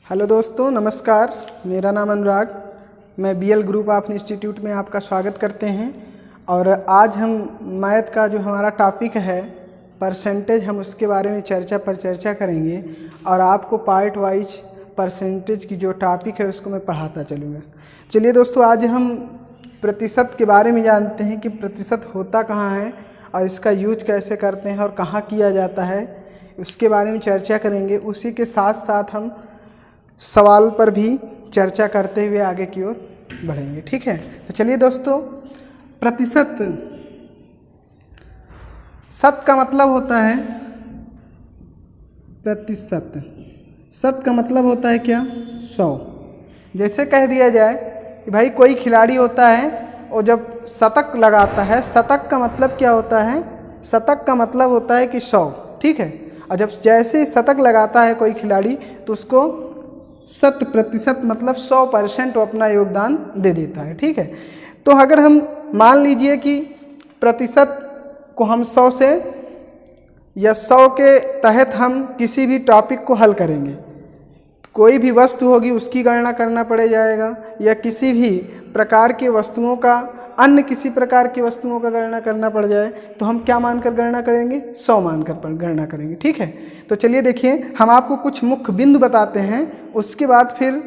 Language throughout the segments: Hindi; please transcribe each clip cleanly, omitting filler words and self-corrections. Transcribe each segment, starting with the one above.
हेलो दोस्तों, नमस्कार। मेरा नाम अनुराग। मैं बीएल ग्रुप ऑफ इंस्टीट्यूट में आपका स्वागत करते हैं। और आज हम मैथ का जो हमारा टॉपिक है परसेंटेज, हम उसके बारे में चर्चा करेंगे और आपको पार्ट वाइज परसेंटेज की जो टॉपिक है उसको मैं पढ़ाता चलूँगा। चलिए दोस्तों, आज हम प्रतिशत के बारे में जानते हैं कि प्रतिशत होता कहाँ है और इसका यूज कैसे करते हैं और कहाँ किया जाता है, उसके बारे में चर्चा करेंगे। उसी के साथ साथ हम सवाल पर भी चर्चा करते हुए आगे की ओर बढ़ेंगे। ठीक है, तो चलिए दोस्तों, प्रतिशत शत का मतलब होता है प्रतिशत। शत का मतलब होता है क्या? 100। जैसे कह दिया जाए कि भाई कोई खिलाड़ी होता है और जब शतक लगाता है, शतक का मतलब क्या होता है? शतक का मतलब होता है कि 100। ठीक है, और जब जैसे शतक लगाता है कोई खिलाड़ी तो उसको 100% मतलब 100% वो अपना योगदान दे देता है। ठीक है, तो अगर हम मान लीजिए कि प्रतिशत को हम 100 से या 100 के तहत हम किसी भी टॉपिक को हल करेंगे, कोई भी वस्तु होगी उसकी गणना करना पड़ जाएगा, या किसी भी प्रकार की वस्तुओं का अन्य किसी प्रकार की वस्तुओं का गणना करना पड़ जाए तो हम क्या मानकर गणना करेंगे? 100 मानकर गणना करेंगे। ठीक है, तो चलिए देखिए, हम आपको कुछ मुख्य बिंदु बताते हैं, उसके बाद फिर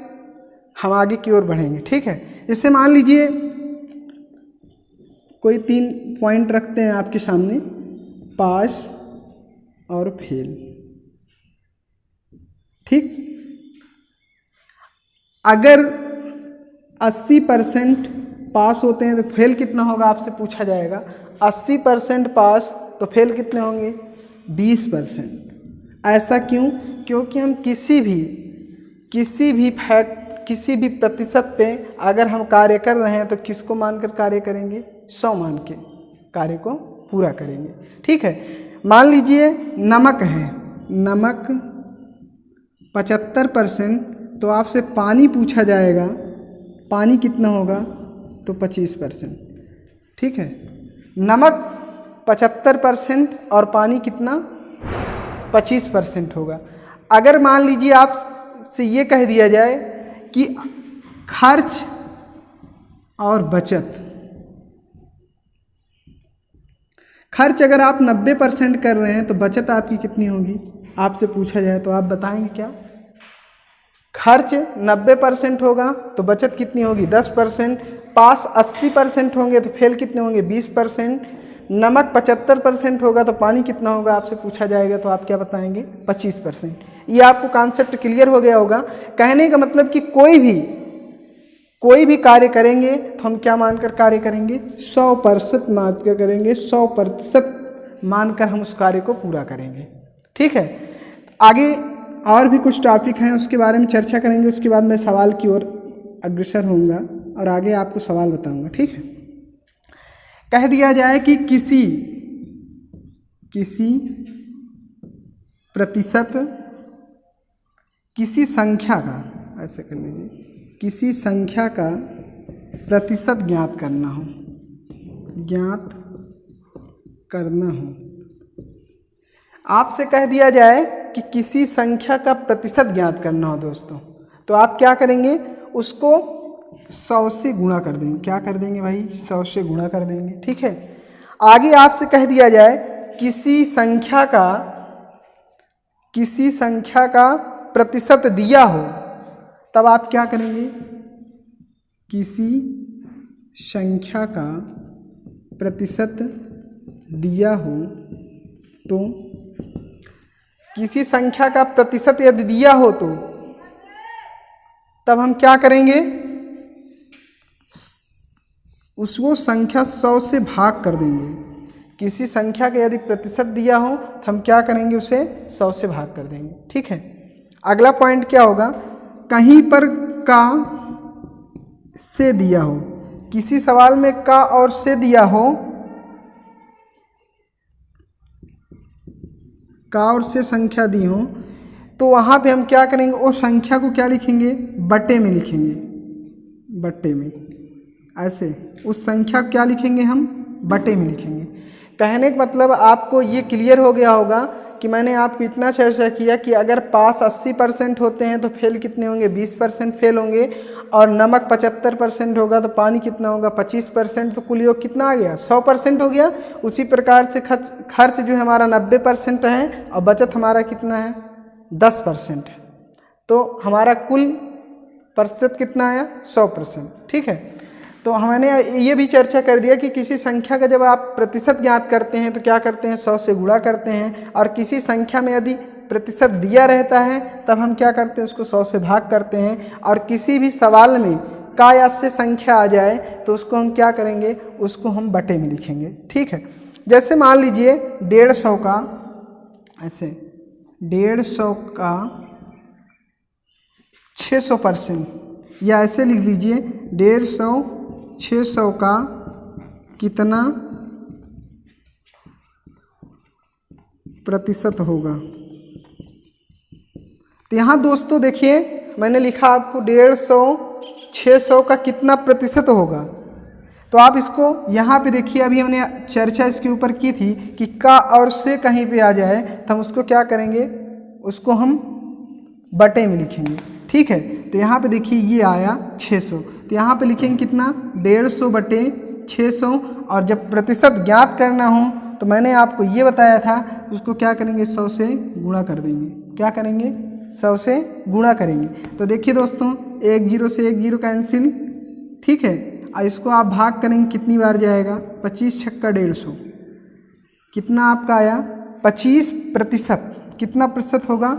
हम आगे की ओर बढ़ेंगे। ठीक है, जैसे मान लीजिए कोई 3 पॉइंट रखते हैं आपके सामने, पास और फेल। ठीक, अगर 80% पास होते हैं तो फेल कितना होगा आपसे पूछा जाएगा। 80% पास तो फेल कितने होंगे? 20%। ऐसा क्यों? क्योंकि हम किसी भी प्रतिशत पे अगर हम कार्य कर रहे हैं तो किसको मानकर कार्य करेंगे? 100 मान के कार्य को पूरा करेंगे। ठीक है, मान लीजिए नमक है, नमक 75%, तो आपसे पानी पूछा जाएगा, पानी कितना होगा? तो 25%। ठीक है, नमक 75% और पानी कितना? 25% होगा। अगर मान लीजिए आपसे ये कह दिया जाए कि खर्च और बचत, खर्च अगर आप 90% कर रहे हैं तो बचत आपकी कितनी होगी? आपसे पूछा जाए तो आप बताएंगे क्या? खर्च 90% होगा तो बचत कितनी होगी? 10%। पास 80% होंगे तो फेल कितने होंगे? 20%। नमक 75% होगा तो पानी कितना होगा आपसे पूछा जाएगा तो आप क्या बताएंगे? 25%। ये आपको कॉन्सेप्ट क्लियर हो गया होगा। कहने का मतलब कि कोई भी कार्य करेंगे तो हम क्या मानकर कार्य करेंगे? 100% मानकर करेंगे, 100% मानकर हम उस कार्य को पूरा करेंगे। ठीक है, आगे और भी कुछ टॉपिक हैं, उसके बारे में चर्चा करेंगे। उसके बाद मैं सवाल की ओर अग्रसर होऊंगा और आगे आपको सवाल बताऊंगा। ठीक है, कह दिया जाए कि किसी प्रतिशत, किसी संख्या का, ऐसे कर लीजिए, किसी संख्या का प्रतिशत ज्ञात करना हो, आपसे कह दिया जाए कि किसी संख्या का प्रतिशत ज्ञात करना हो दोस्तों, तो आप क्या करेंगे? उसको 100 से गुणा कर देंगे। क्या कर देंगे भाई? 100 से गुणा कर देंगे। ठीक है, आगे आपसे कह दिया जाए किसी संख्या का प्रतिशत दिया हो, तब आप क्या करेंगे? किसी संख्या का प्रतिशत दिया हो तो, किसी संख्या का प्रतिशत यदि दिया हो तो तब हम क्या करेंगे? उसको संख्या 100 से भाग कर देंगे। किसी संख्या का यदि प्रतिशत दिया हो तो हम क्या करेंगे? उसे 100 से भाग कर देंगे। ठीक है, अगला पॉइंट क्या होगा? कहीं पर का से दिया हो, किसी सवाल में का और से दिया हो, का और से संख्या दी हो, तो वहाँ पे हम क्या करेंगे? वो संख्या को क्या लिखेंगे? बटे में लिखेंगे, बटे में। ऐसे उस संख्या को क्या लिखेंगे? हम बटे में लिखेंगे। कहने का मतलब आपको ये क्लियर हो गया होगा कि मैंने आपको इतना चर्चा किया कि अगर पास 80% होते हैं तो फेल कितने होंगे, 20% फेल होंगे, और नमक 75% होगा तो पानी कितना होगा, 25%, तो कुल योग कितना आ गया, 100% हो गया। उसी प्रकार से खर्च जो है हमारा 90% है और बचत हमारा कितना है, 10% है। तो हमारा कुल प्रतिशत कितना आया, 100%। ठीक है, तो हमने ये भी चर्चा कर दिया कि किसी संख्या का जब आप प्रतिशत ज्ञात करते हैं तो क्या करते हैं, 100 से गुणा करते हैं, और किसी संख्या में यदि प्रतिशत दिया रहता है तब हम क्या करते हैं, उसको 100 से भाग करते हैं। और किसी भी सवाल में का या से संख्या आ जाए तो उसको हम क्या करेंगे, उसको हम बटे में लिखेंगे। ठीक है, जैसे मान लीजिए 150 का, ऐसे 150 का 600%, या ऐसे लिख लीजिए 150 600 का कितना प्रतिशत होगा। तो यहाँ दोस्तों देखिए मैंने लिखा आपको 150 600 का कितना प्रतिशत होगा। तो आप इसको यहाँ पे देखिए, अभी हमने चर्चा इसके ऊपर की थी कि का और से कहीं पे आ जाए तो हम उसको क्या करेंगे, उसको हम बटे में लिखेंगे। ठीक है, तो यहाँ पे देखिए ये आया 600, तो यहाँ पे लिखेंगे कितना, 150 बटे 600, और जब प्रतिशत ज्ञात करना हो तो मैंने आपको ये बताया था, उसको क्या करेंगे, 100 से गुणा कर देंगे। क्या करेंगे, 100 से गुणा करेंगे। तो देखिए दोस्तों, 1 0 से 1 0 कैंसिल। ठीक है, और इसको आप भाग करेंगे कितनी बार जाएगा, 25 छक्का 150, कितना आपका आया 25%। कितना प्रतिशत होगा,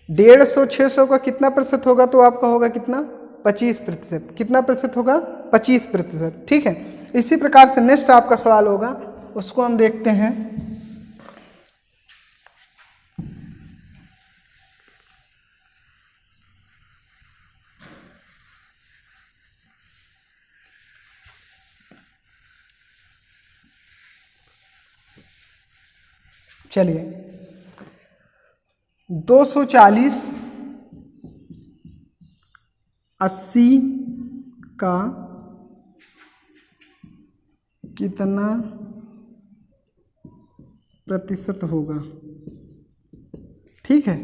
150 600 का कितना प्रतिशत होगा, तो आपका होगा कितना, 25%। कितना प्रतिशत होगा, 25%। ठीक है, इसी प्रकार से नेक्स्ट आपका सवाल होगा, उसको हम देखते हैं। चलिए 240 80 का कितना प्रतिशत होगा। ठीक है,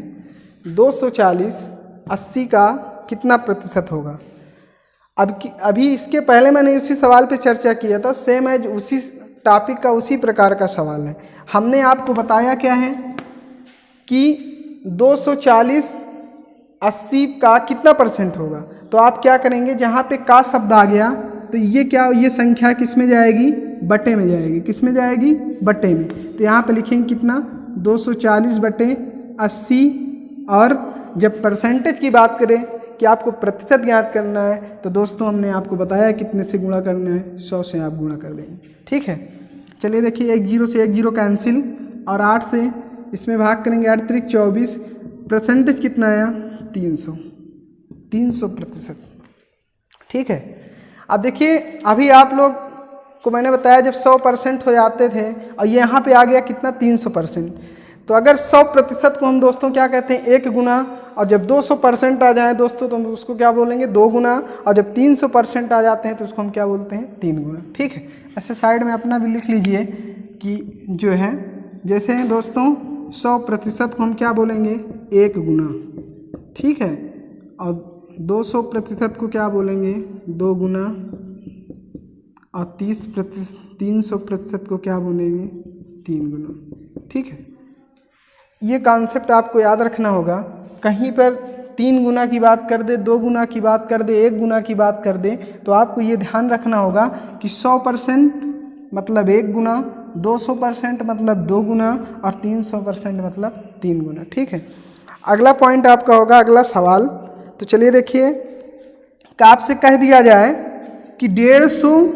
240 80 का कितना प्रतिशत होगा। अभी इसके पहले मैंने उसी सवाल पे चर्चा किया था, सेम है, उसी टॉपिक का उसी प्रकार का सवाल है। हमने आपको बताया क्या है कि 240 80 का कितना परसेंट होगा। तो आप क्या करेंगे, जहाँ पे का शब्द आ गया तो ये क्या, ये संख्या किस में जाएगी, बटे में जाएगी। किस में जाएगी, बटे में। तो यहाँ पे लिखेंगे कितना, 240 बटे 80। और जब परसेंटेज की बात करें कि आपको प्रतिशत ज्ञात करना है तो दोस्तों हमने आपको बताया कितने से गुणा करना है, 100 से आप गुणा कर देंगे। ठीक है, चलिए देखिए 1 0 से 1 0 कैंसिल, और 8 से इसमें भाग करेंगे 8 3 24, परसेंटेज कितना आया, 300%। ठीक है, अब देखिए अभी आप लोग को मैंने बताया जब 100% हो जाते थे और ये यहाँ पे आ गया कितना, 300%। तो अगर 100% को हम दोस्तों क्या कहते हैं, 1 गुना, और जब 200% आ जाए दोस्तों तो हम उसको क्या बोलेंगे, 2 गुना, और जब 300% आ जाते हैं तो उसको हम क्या बोलते हैं, 3 गुना। ठीक है, ऐसे साइड में अपना भी लिख लीजिए कि जो है, जैसे दोस्तों 100% को हम क्या बोलेंगे, 1 गुना। ठीक है, और 200% को क्या बोलेंगे, 2 गुना, और 300% को क्या बोलेंगे, 3 गुना। ठीक है, ये कॉन्सेप्ट आपको याद रखना होगा। कहीं पर 3 गुना की बात कर दे, 2 गुना की बात कर दे, 1 गुना की बात कर दे, तो आपको ये ध्यान रखना होगा कि 100% मतलब 1 गुना, 200% मतलब 2 गुना, और 300% मतलब 3 गुना। ठीक है, अगला पॉइंट आपका होगा, अगला सवाल। तो चलिए देखिए, कि आपसे कह दिया जाए कि 150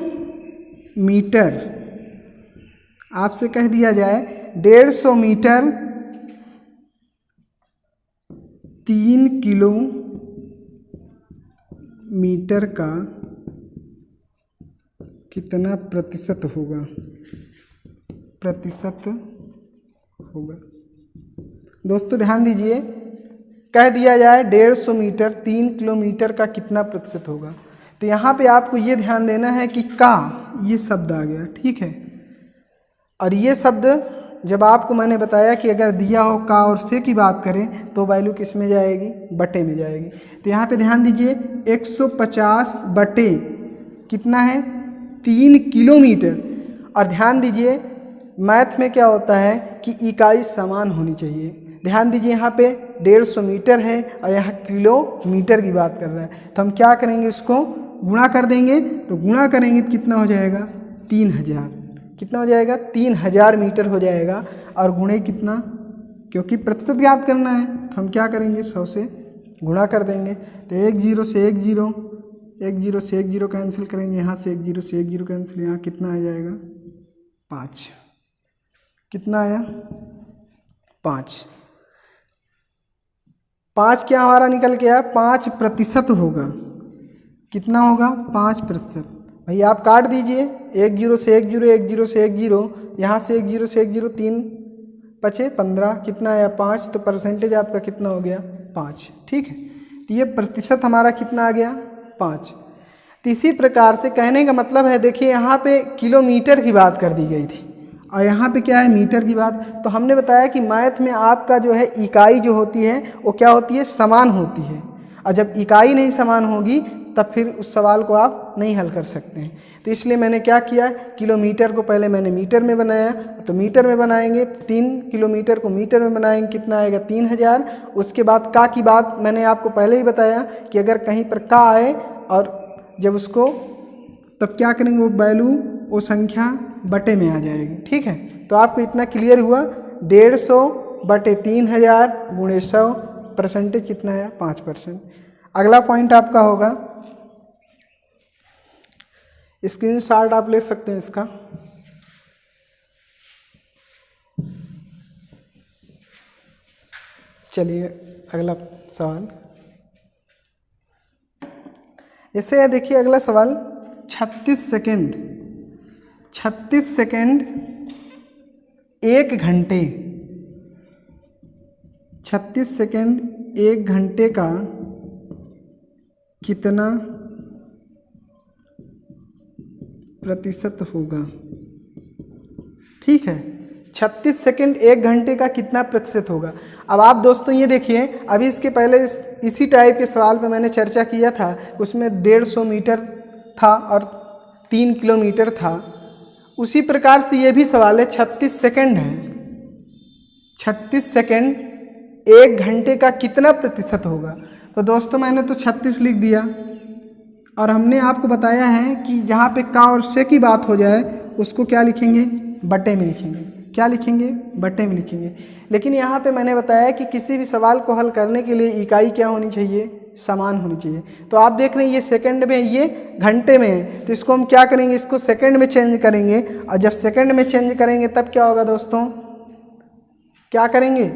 मीटर, आपसे कह दिया जाए 150 मीटर 3 किलोमीटर का कितना प्रतिशत होगा, दोस्तों ध्यान दीजिए, कह दिया जाए 150 मीटर 3 किलोमीटर का कितना प्रतिशत होगा। तो यहाँ पे आपको ये ध्यान देना है कि का, ये शब्द आ गया। ठीक है, और ये शब्द जब आपको मैंने बताया कि अगर दिया हो का और से की बात करें तो वैल्यू किस में जाएगी, बटे में जाएगी। तो यहाँ पे ध्यान दीजिए 150 बटे कितना है 3 किलोमीटर। और ध्यान दीजिए मैथ में क्या होता है कि इकाई समान होनी चाहिए। ध्यान दीजिए यहाँ पे 150 मीटर है और यहाँ किलोमीटर की बात कर रहा है, तो हम क्या करेंगे उसको गुणा कर देंगे। तो गुणा करेंगे तो कितना हो जाएगा 3000, कितना हो जाएगा 3000 मीटर हो जाएगा। और गुणे कितना, क्योंकि प्रतिशत ज्ञात करना है तो हम क्या करेंगे 100 से गुणा कर देंगे। तो 1 0 से 1 0, 1 0 से 1 0 कैंसिल करेंगे, यहाँ से 1 0 से 1 0 कैंसिल, यहाँ कितना आ जाएगा 5, कितना आया 5। 5 क्या हमारा निकल के आया 5% होगा। कितना होगा 5%। भैया आप काट दीजिए 1 0 से 1 0, 1 0 से 1 0, यहाँ से 1 0 से 1 0, 3 5 15, कितना आया 5। तो परसेंटेज आपका कितना हो गया 5। ठीक है, तो ये प्रतिशत हमारा कितना आ गया 5। तो इसी प्रकार से कहने का मतलब है, देखिए यहाँ पे किलोमीटर की बात कर दी गई थी और यहाँ पे क्या है मीटर की बात। तो हमने बताया कि मैथ में आपका जो है इकाई जो होती है वो क्या होती है, समान होती है। और जब इकाई नहीं समान होगी तब फिर उस सवाल को आप नहीं हल कर सकते हैं। तो इसलिए मैंने क्या किया, किलोमीटर को पहले मैंने मीटर में बनाया। तो मीटर में बनाएंगे तो 3 किलोमीटर को मीटर में बनाएंगे, कितना आएगा 3000। उसके बाद का की बात मैंने आपको पहले ही बताया कि अगर कहीं पर का आए और जब उसको तब क्या करेंगे, वो वैल्यू वो संख्या बटे में आ जाएगी। ठीक है, तो आपको इतना क्लियर हुआ 150 बटे 3000 गुणे 100, परसेंटेज कितना है 5%। अगला पॉइंट आपका होगा, स्क्रीनशॉट आप ले सकते हैं इसका। चलिए अगला सवाल ऐसे है, देखिए अगला सवाल 36 सेकेंड 1 घंटे, 36 सेकेंड 1 घंटे का कितना प्रतिशत होगा। ठीक है, 36 सेकेंड 1 घंटे का कितना प्रतिशत होगा। अब आप दोस्तों ये देखिए, अभी इसके पहले इसी टाइप के सवाल पे मैंने चर्चा किया था, उसमें 150 मीटर था और 3 किलोमीटर था। उसी प्रकार से ये भी सवाल है, 36 सेकेंड है, 36 सेकेंड 1 घंटे का कितना प्रतिशत होगा। तो दोस्तों मैंने तो 36 लिख दिया और हमने आपको बताया है कि जहाँ पे का और से की बात हो जाए उसको क्या लिखेंगे, बटे में लिखेंगे। क्या लिखेंगे, बटे में लिखेंगे। लेकिन यहाँ पे मैंने बताया कि किसी भी सवाल को हल करने के लिए इकाई क्या होनी चाहिए, समान होनी चाहिए। तो आप देख रहे हैं ये सेकंड में, ये घंटे में है, तो इसको हम क्या करेंगे, इसको सेकंड में चेंज करेंगे। और जब सेकंड में चेंज करेंगे तब क्या होगा दोस्तों, क्या करेंगे,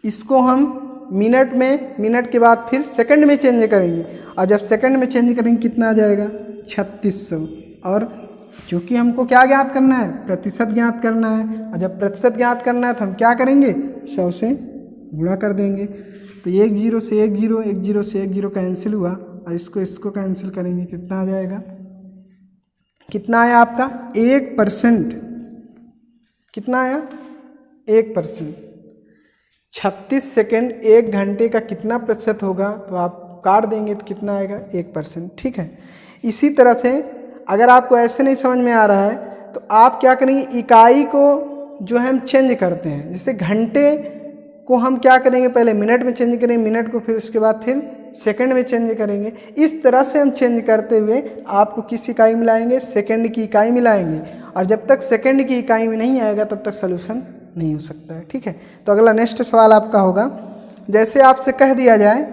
इसको हम मिनट में, मिनट के बाद फिर सेकंड में चेंज करेंगे। और जब सेकंड में चेंज करेंगे कितना आ जाएगा 3600। और क्योंकि हमको क्या ज्ञात करना है, प्रतिशत ज्ञात करना है। और जब प्रतिशत ज्ञात करना है तो हम क्या करेंगे, 100 से गुणा कर देंगे। तो 1 0 से 1 0, 1 0 से 1 0 कैंसिल हुआ और इसको कैंसिल करेंगे, कितना आ जाएगा, कितना आया आपका 1%। कितना आया 1%। 36 सेकेंड 1 घंटे का कितना प्रतिशत होगा, तो आप काट देंगे तो कितना आएगा 1%। ठीक है, इसी तरह से अगर आपको ऐसे नहीं समझ में आ रहा है तो आप क्या करेंगे, इकाई को जो है हम चेंज करते हैं। जैसे घंटे को हम क्या करेंगे, पहले मिनट में चेंज करेंगे, मिनट को फिर उसके बाद फिर सेकंड में चेंज करेंगे। इस तरह से हम चेंज करते हुए आपको किस इकाई में लाएंगे, सेकंड की इकाई में लाएंगे। और जब तक सेकंड की इकाई में नहीं आएगा तब तक सोल्यूशन नहीं हो सकता है। ठीक है, तो अगला नेक्स्ट सवाल आपका होगा, जैसे आपसे कह दिया जाए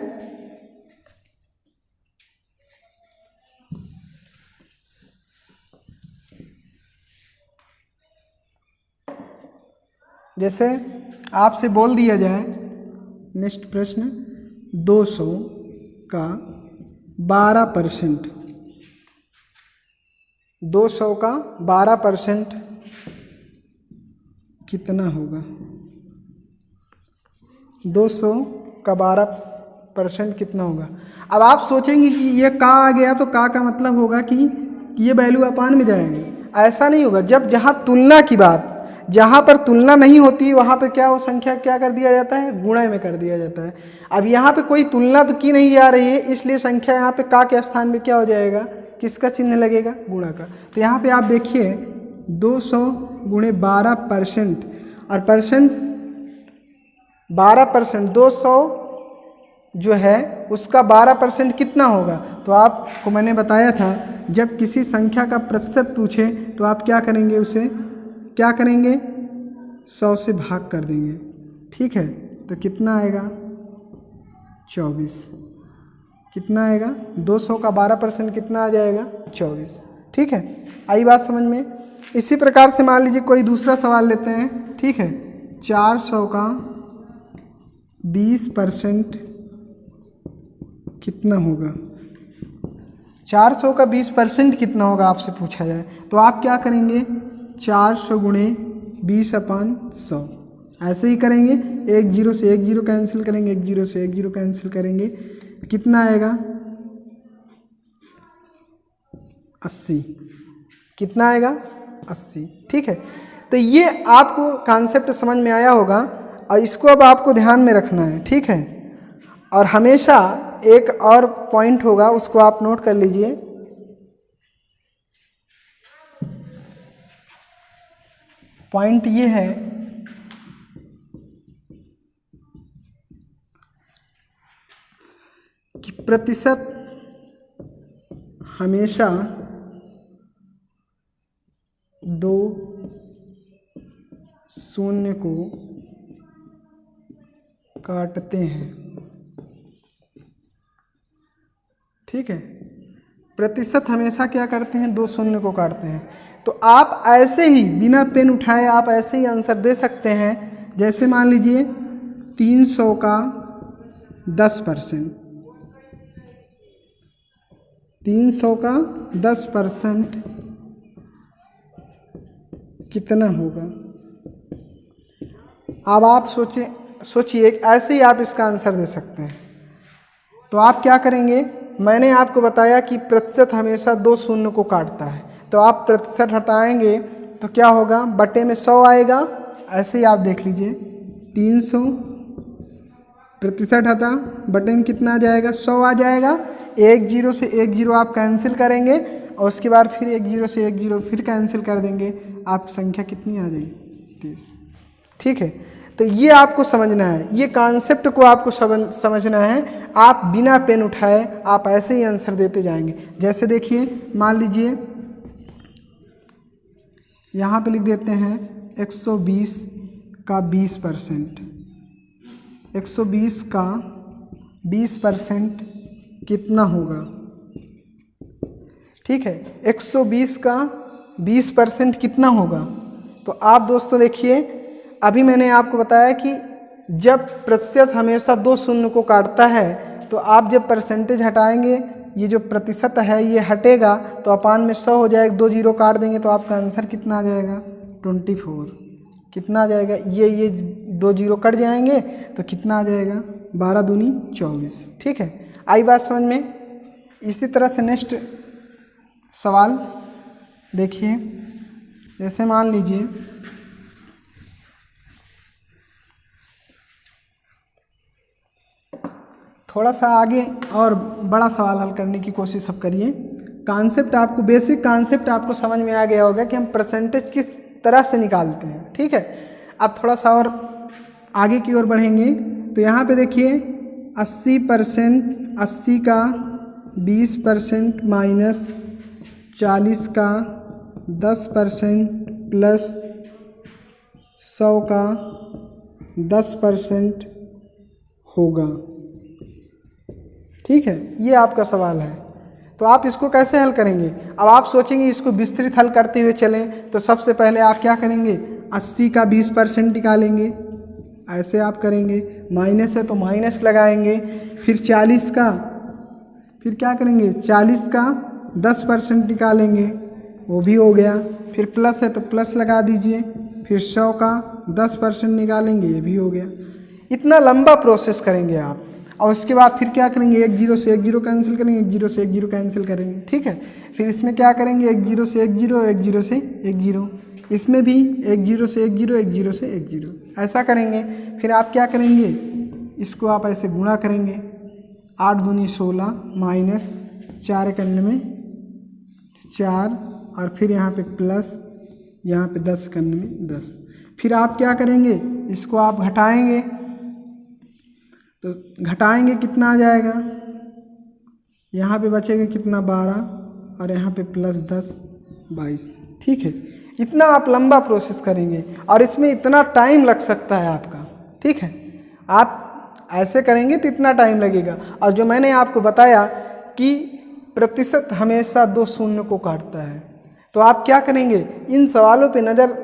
जैसे आपसे बोल दिया जाए, नेक्स्ट प्रश्न 200 का 12%, 200 का 12% कितना होगा। 200 का 12% कितना होगा। अब आप सोचेंगे कि ये का आ गया तो का मतलब होगा कि ये वैल्यू अपान में जाएगी। ऐसा नहीं होगा। जब जहाँ तुलना की बात, जहाँ पर तुलना नहीं होती वहाँ पर क्या वो संख्या क्या कर दिया जाता है, गुणा में कर दिया जाता है। अब यहाँ पे कोई तुलना तो की नहीं जा रही है, इसलिए संख्या यहाँ पे का के स्थान में क्या हो जाएगा, किसका चिन्ह लगेगा, गुणा का। तो यहाँ पे आप देखिए 200 गुणे 12% और परसेंट 12%, 200 जो है उसका 12% कितना होगा। तो आपको मैंने बताया था जब किसी संख्या का प्रतिशत पूछे तो आप क्या करेंगे, उसे क्या करेंगे, 100 से भाग कर देंगे। ठीक है, तो कितना आएगा 24। कितना आएगा, 200 का 12% कितना आ जाएगा, 24। ठीक है, आई बात समझ में। इसी प्रकार से मान लीजिए कोई दूसरा सवाल लेते हैं। ठीक है, 400 का 20% कितना होगा। 400 का 20% कितना होगा आपसे पूछा जाए तो आप क्या करेंगे, 400 गुणे 20/100 ऐसे ही करेंगे। एक जीरो से एक जीरो कैंसिल करेंगे, एक जीरो से एक जीरो कैंसिल करेंगे, कितना आएगा 80। कितना आएगा 80। ठीक है, तो ये आपको कॉन्सेप्ट समझ में आया होगा और इसको अब आपको ध्यान में रखना है। ठीक है, और हमेशा एक और पॉइंट होगा उसको आप नोट कर लीजिए। पॉइंट ये है कि प्रतिशत हमेशा 2 शून्य को काटते हैं। ठीक है, प्रतिशत हमेशा क्या करते हैं, 2 शून्य को काटते हैं। तो आप ऐसे ही बिना पेन उठाए आप ऐसे ही आंसर दे सकते हैं। जैसे मान लीजिए 300 का 10%, 300 का 10% कितना होगा। अब आप सोचिए ऐसे ही आप इसका आंसर दे सकते हैं। तो आप क्या करेंगे, मैंने आपको बताया कि प्रतिशत हमेशा 2 शून्य को काटता है, तो आप प्रतिशत हटाएंगे तो क्या होगा, बटे में 100 आएगा। ऐसे ही आप देख लीजिए 300 प्रतिशत हटा, बटे में कितना आ जाएगा, 100 आ जाएगा। एक जीरो से एक जीरो आप कैंसिल करेंगे और उसके बाद फिर एक जीरो से एक जीरो फिर कैंसिल कर देंगे, आप संख्या कितनी आ जाएगी, 30। ठीक है, तो ये आपको समझना है, ये कॉन्सेप्ट को आपको समझना है। आप बिना पेन उठाए आप ऐसे ही आंसर देते जाएंगे। जैसे देखिए मान लीजिए यहाँ पे लिख देते हैं 120 का 20%, 120 का 20% कितना होगा। ठीक है, 120 का 20% कितना होगा। तो आप दोस्तों देखिए, अभी मैंने आपको बताया कि जब प्रतिशत हमेशा 2 शून्य को काटता है तो आप जब परसेंटेज हटाएंगे, ये जो प्रतिशत है ये हटेगा तो अपान में 100 हो जाएगा, 2 जीरो काट देंगे तो आपका आंसर कितना आ जाएगा, 24। कितना आ जाएगा, ये 2 जीरो कट जाएंगे तो कितना आ जाएगा, 12 दूनी 24। ठीक है, आई बात समझ में। इसी तरह से नेक्स्ट सवाल देखिए, जैसे मान लीजिए थोड़ा सा आगे और बड़ा सवाल हल करने की कोशिश अब करिए। कॉन्सेप्ट आपको, बेसिक कॉन्सेप्ट आपको समझ में आ गया होगा कि हम परसेंटेज किस तरह से निकालते हैं। ठीक है, अब थोड़ा सा और आगे की ओर बढ़ेंगे तो यहाँ पे देखिए 80%, 80 का 20% माइनस 40 का 10% प्लस 100 का 10% होगा। ठीक है, ये आपका सवाल है। तो आप इसको कैसे हल करेंगे। अब आप सोचेंगे इसको विस्तृत हल करते हुए चलें तो सबसे पहले आप क्या करेंगे, 80 का 20% निकालेंगे, ऐसे आप करेंगे, माइनस है तो माइनस लगाएंगे, फिर 40 का, फिर क्या करेंगे 40 का 10% निकालेंगे, वो भी हो गया, फिर प्लस है तो प्लस लगा दीजिए, फिर 100 का 10% निकालेंगे, ये भी हो गया। इतना लंबा प्रोसेस करेंगे आप। और उसके बाद फिर क्या करेंगे, एक जीरो से एक जीरो कैंसिल करेंगे, एक जीरो से एक जीरो कैंसिल करेंगे, ठीक है। फिर इसमें क्या करेंगे, एक जीरो से एक जीरो, एक जीरो से एक जीरो, इसमें भी एक जीरो से एक जीरो, एक जीरो से एक जीरो, ऐसा करेंगे। फिर आप क्या करेंगे, इसको आप ऐसे गुणा करेंगे, 8 दूनी 16 माइनस 4 करने में 4 और फिर यहाँ पे प्लस, यहाँ पे 10 करने में 10। फिर आप क्या करेंगे, इसको आप घटाएंगे, तो घटाएंगे कितना आ जाएगा, यहाँ पे बचेगा कितना 12 और यहाँ पे प्लस 10 22, ठीक है। इतना आप लंबा प्रोसेस करेंगे और इसमें इतना टाइम लग सकता है आपका, ठीक है। आप ऐसे करेंगे तो इतना टाइम लगेगा। और जो मैंने आपको बताया कि प्रतिशत हमेशा 2 शून्य को काटता है, तो आप क्या करेंगे, इन सवालों पे नज़र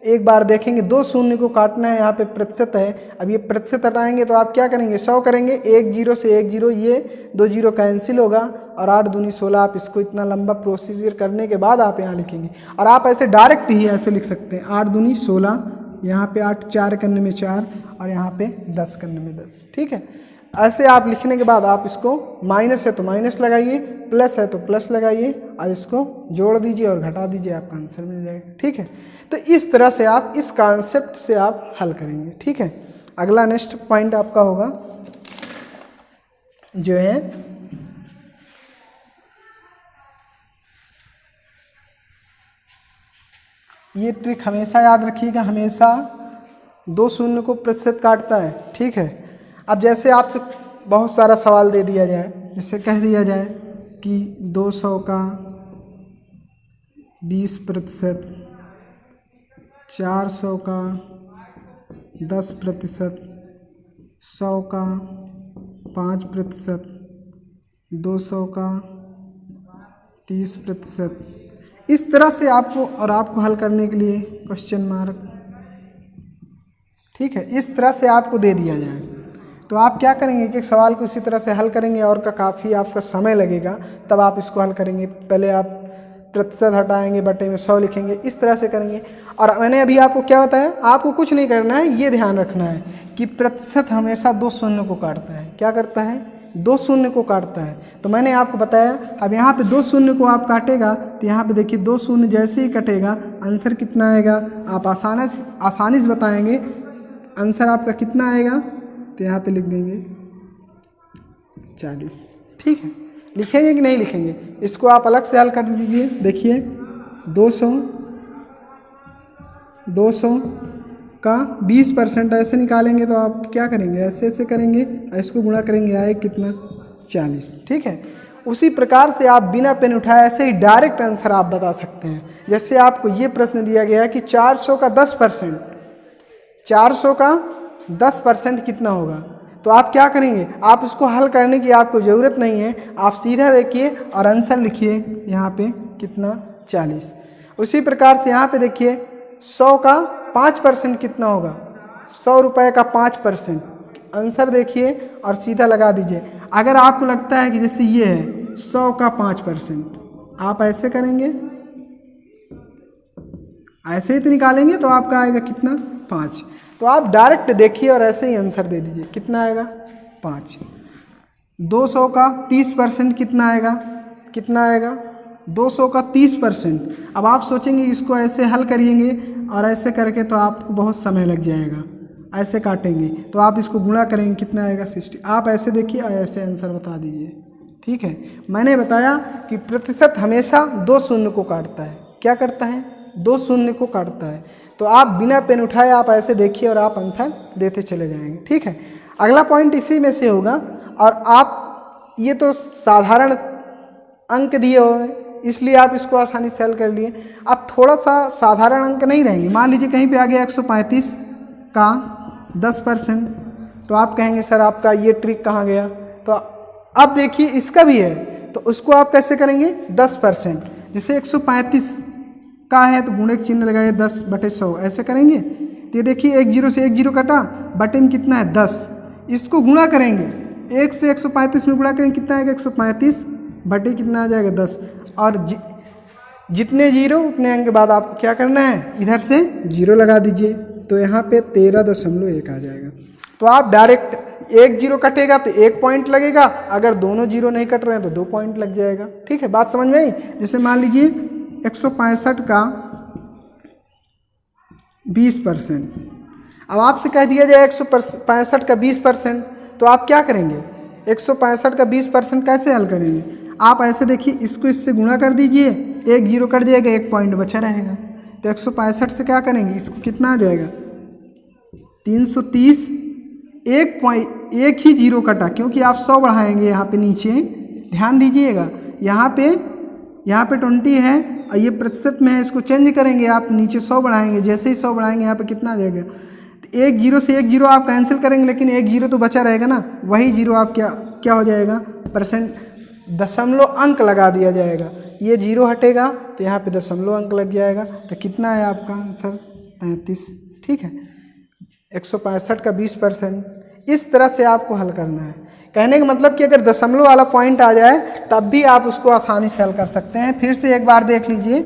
एक बार देखेंगे, 2 शून्य को काटना है, यहाँ पे प्रतिशत है। अब ये प्रतिशत हटाएंगे तो आप क्या करेंगे, 100 करेंगे, एक जीरो से एक जीरो, ये 2 जीरो कैंसिल होगा और 8 दूनी 16। आप इसको इतना लंबा प्रोसीजर करने के बाद आप यहाँ लिखेंगे। और आप ऐसे डायरेक्ट ही ऐसे लिख सकते हैं, 8 दूनी 16, यहाँ पे 8 4 करने में 4 और यहाँ पे 10 करने में 10, ठीक है। ऐसे आप लिखने के बाद आप इसको माइनस है तो माइनस लगाइए, प्लस है तो प्लस लगाइए और इसको जोड़ दीजिए और घटा दीजिए, आपका आंसर मिल जाएगा, ठीक है। तो इस तरह से आप इस कॉन्सेप्ट से आप हल करेंगे, ठीक है। अगला नेक्स्ट पॉइंट आपका होगा जो है ये ट्रिक हमेशा याद रखिएगा, हमेशा 2 शून्य को प्रतिशत काटता है, ठीक है। अब जैसे आपसे बहुत सारा सवाल दे दिया जाए, जैसे कह दिया जाए कि 200 का 20%, 400 का 10%, 100 का 5%, 200 का 30%। इस तरह से आपको और आपको हल करने के लिए क्वेश्चन मार्क, ठीक है, इस तरह से आपको दे दिया जाए तो आप क्या करेंगे कि एक सवाल को इसी तरह से हल करेंगे और काफ़ी आपका समय लगेगा, तब आप इसको हल करेंगे। पहले आप प्रतिशत हटाएंगे, बटे में 100 लिखेंगे, इस तरह से करेंगे। और मैंने अभी आपको क्या बताया, आपको कुछ नहीं करना है, ये ध्यान रखना है कि प्रतिशत हमेशा 2 शून्य को काटता है। क्या करता है, 2 शून्य को काटता है। तो मैंने आपको बताया, अब यहाँ पे 2 शून्य को आप काटेगा तो यहाँ पे देखिए 2 शून्य जैसे ही कटेगा आंसर कितना आएगा, आप आसानी से बताएंगे आंसर आपका कितना आएगा। तो यहाँ पे लिख देंगे 40, ठीक है। लिखेंगे कि नहीं लिखेंगे, इसको आप अलग से हल कर दीजिए। देखिए 200 का 20% ऐसे निकालेंगे तो आप क्या करेंगे, ऐसे ऐसे करेंगे और इसको गुणा करेंगे, आए कितना 40, ठीक है। उसी प्रकार से आप बिना पेन उठाए ऐसे ही डायरेक्ट आंसर आप बता सकते हैं। जैसे आपको ये प्रश्न दिया गया है कि 400 का 10%, 400 का 10% कितना होगा, तो आप क्या करेंगे, आप उसको हल करने की आपको ज़रूरत नहीं है, आप सीधा देखिए और आंसर लिखिए, यहाँ पे कितना 40। उसी प्रकार से यहाँ पे देखिए 100 का 5% कितना होगा, 100 रुपये का 5%, आंसर देखिए और सीधा लगा दीजिए। अगर आपको लगता है कि जैसे ये है 100 का 5%, आप ऐसे करेंगे, ऐसे ही तो निकालेंगे तो आपका आएगा कितना 5। तो आप डायरेक्ट देखिए और ऐसे ही आंसर दे दीजिए, कितना आएगा 5। 200 का 30% कितना आएगा, कितना आएगा 200 का 30%। अब आप सोचेंगे इसको ऐसे हल करिएंगे और ऐसे करके तो आपको बहुत समय लग जाएगा, ऐसे काटेंगे तो आप इसको गुणा करेंगे, कितना आएगा 60। आप ऐसे देखिए और ऐसे आंसर बता दीजिए, ठीक है। मैंने बताया कि प्रतिशत हमेशा 2 शून्य को काटता है। क्या करता है, 2 शून्य को काटता है। तो आप बिना पेन उठाए आप ऐसे देखिए और आप आंसर देते चले जाएंगे, ठीक है। अगला पॉइंट इसी में से होगा। और आप ये तो साधारण अंक दिए हुए इसलिए आप इसको आसानी से हल कर लिए। अब थोड़ा सा साधारण अंक नहीं रहेंगे, मान लीजिए कहीं पे आ गया 135 का 10%, तो आप कहेंगे सर आपका ये ट्रिक कहाँ गया। तो अब देखिए इसका भी है, तो उसको आप कैसे करेंगे 10%। जैसे 135 का है तो गुणे का चिन्ह लगाइए, 10/100 ऐसे करेंगे। तो ये देखिए 1 जीरो से 1 जीरो कटा, बटे में कितना है 10, इसको गुणा करेंगे, 1 से 135 में गुणा करेंगे, कितना आएगा 135 बटे कितना आ जाएगा 10। और जितने जीरो उतने अंक के बाद आपको क्या करना है, इधर से जीरो लगा दीजिए, तो यहाँ पे 13.1 आ जाएगा। तो आप डायरेक्ट एक जीरो कटेगा तो 1 पॉइंट लगेगा, अगर दोनों जीरो नहीं कट रहे हैं तो 2 पॉइंट लग जाएगा। ठीक है, बात समझ में आई। जैसे मान लीजिए 165 का 20%, अब आपसे कह दिया जाए 165 का 20%, तो आप क्या करेंगे? 165 का 20% कैसे हल करेंगे? आप ऐसे देखिए, इसको इससे गुणा कर दीजिए, एक जीरो कट जाएगा, 1 पॉइंट बचा रहेगा। तो 165 से क्या करेंगे, इसको कितना आ जाएगा 330, एक ही जीरो कटा, क्योंकि आप 100 बढ़ाएंगे यहाँ पे नीचे, ध्यान दीजिएगा, यहाँ पे 20 है और ये प्रतिशत में है, इसको चेंज करेंगे आप, नीचे 100 बढ़ाएंगे, जैसे ही 100 बढ़ाएंगे यहाँ पे कितना आ जाएगा, तो एक जीरो से एक जीरो आप कैंसिल करेंगे, लेकिन एक जीरो तो बचा रहेगा ना, वही जीरो आप क्या हो जाएगा, परसेंट दशमलव अंक लगा दिया जाएगा। ये जीरो हटेगा तो यहाँ पे दशमलव अंक लग जाएगा। तो कितना है आपका आंसर? 35। ठीक है, 165 का 20%। इस तरह से आपको हल करना है। कहने का मतलब कि अगर दशमलव वाला पॉइंट आ जाए तब भी आप उसको आसानी से हल कर सकते हैं। फिर से एक बार देख लीजिए।